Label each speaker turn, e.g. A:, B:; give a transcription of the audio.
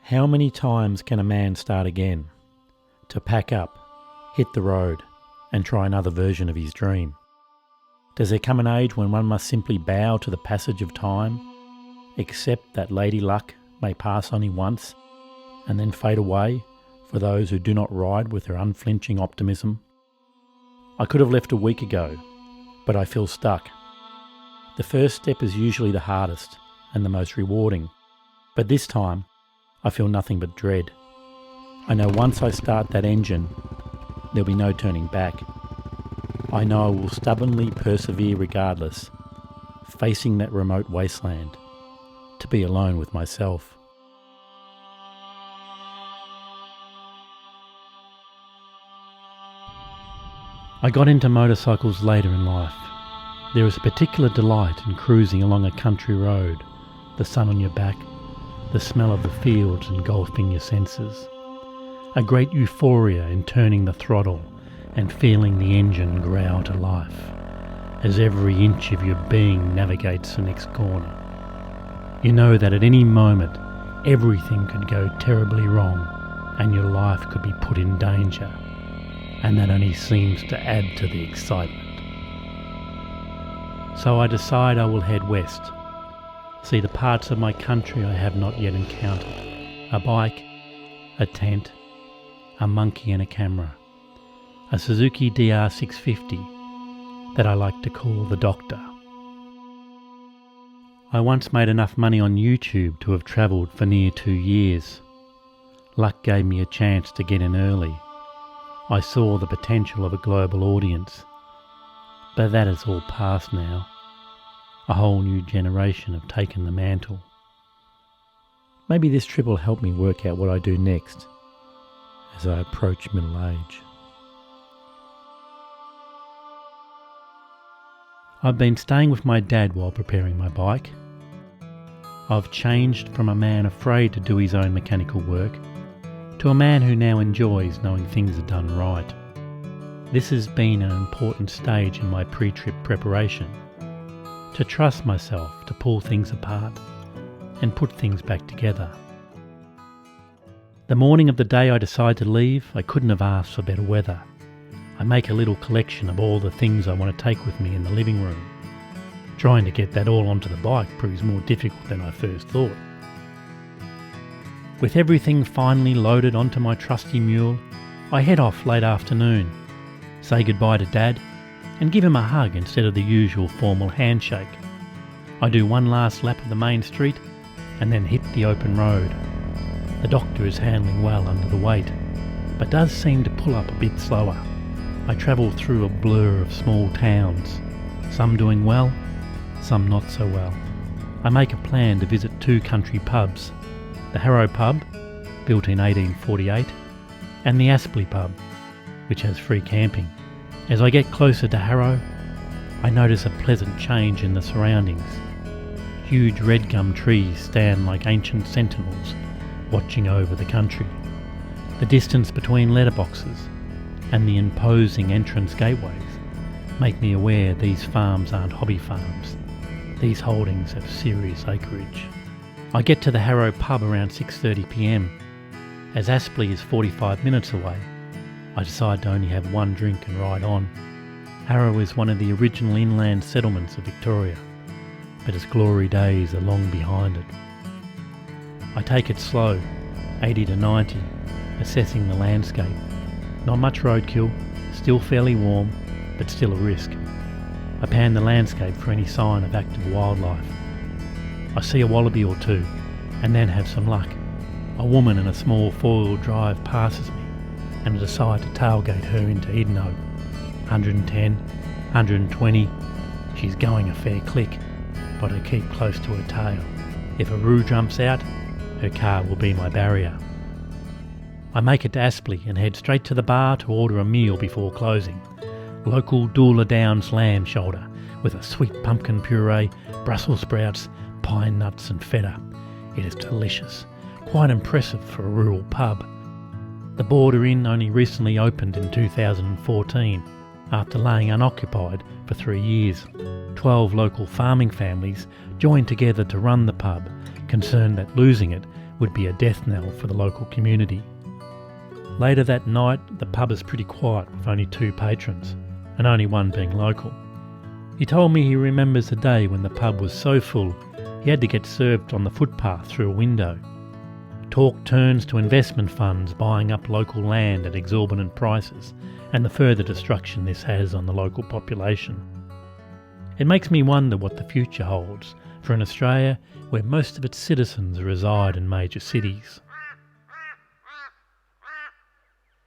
A: How many times can a man start again? To pack up, hit the road, and try another version of his dream? Does there come an age when one must simply bow to the passage of time, accept that Lady Luck may pass only once, and then fade away for those who do not ride with her unflinching optimism? I could have left a week ago, but I feel stuck. The first step is usually the hardest and the most rewarding, but this time I feel nothing but dread. I know once I start that engine, there'll be no turning back. I know I will stubbornly persevere regardless, facing that remote wasteland, to be alone with myself. I got into motorcycles later in life. There is a particular delight in cruising along a country road, the sun on your back, the smell of the fields engulfing your senses. A great euphoria in turning the throttle and feeling the engine growl to life as every inch of your being navigates the next corner. You know that at any moment everything could go terribly wrong and your life could be put in danger, and that only seems to add to the excitement. So I decide I will head west, see the parts of my country I have not yet encountered. A bike, a tent, a monkey and a camera. A Suzuki DR650 that I like to call the Doctor. I once made enough money on YouTube to have travelled for near 2 years. Luck gave me a chance to get in early. I saw the potential of a global audience. But that is all past now. A whole new generation have taken the mantle. Maybe this trip will help me work out what I do next as I approach middle age. I've been staying with my dad while preparing my bike. I've changed from a man afraid to do his own mechanical work to a man who now enjoys knowing things are done right. This has been an important stage in my pre-trip preparation, to trust myself to pull things apart and put things back together. The morning of the day I decide to leave, I couldn't have asked for better weather. I make a little collection of all the things I want to take with me in the living room. Trying to get that all onto the bike proves more difficult than I first thought. With everything finally loaded onto my trusty mule, I head off late afternoon, say goodbye to Dad, and give him a hug instead of the usual formal handshake. I do one last lap of the main street and then hit the open road. The Doctor is handling well under the weight, but does seem to pull up a bit slower. I travel through a blur of small towns, some doing well, some not so well. I make a plan to visit 2 country pubs, the Harrow pub, built in 1848, and the Aspley pub, which has free camping. As I get closer to Harrow, I notice a pleasant change in the surroundings. Huge red gum trees stand like ancient sentinels, watching over the country. The distance between letterboxes and the imposing entrance gateways make me aware these farms aren't hobby farms. These holdings have serious acreage. I get to the Harrow pub around 6:30 p.m. As Aspley is 45 minutes away, I decide to only have one drink and ride on. Harrow is one of the original inland settlements of Victoria, but its glory days are long behind it. I take it slow, 80 to 90, assessing the landscape. Not much roadkill, still fairly warm, but still a risk. I pan the landscape for any sign of active wildlife. I see a wallaby or 2, and then have some luck. A woman in a small 4-wheel drive passes me, and I decide to tailgate her into Edenhope. 110, 120, she's going a fair click, but I keep close to her tail. If a roo jumps out, her car will be my barrier. I make it to Aspley and head straight to the bar to order a meal before closing. Local Doola Downs lamb shoulder with a sweet pumpkin puree, Brussels sprouts, pine nuts and feta. It is delicious, quite impressive for a rural pub. The Border Inn only recently opened in 2014 after laying unoccupied for 3 years. 12 local farming families joined together to run the pub, concerned that losing it would be a death knell for the local community. Later that night, the pub is pretty quiet with only 2 patrons, and only one being local. He told me he remembers the day when the pub was so full he had to get served on the footpath through a window. Talk turns to investment funds buying up local land at exorbitant prices and the further destruction this has on the local population. It makes me wonder what the future holds for an Australia where most of its citizens reside in major cities.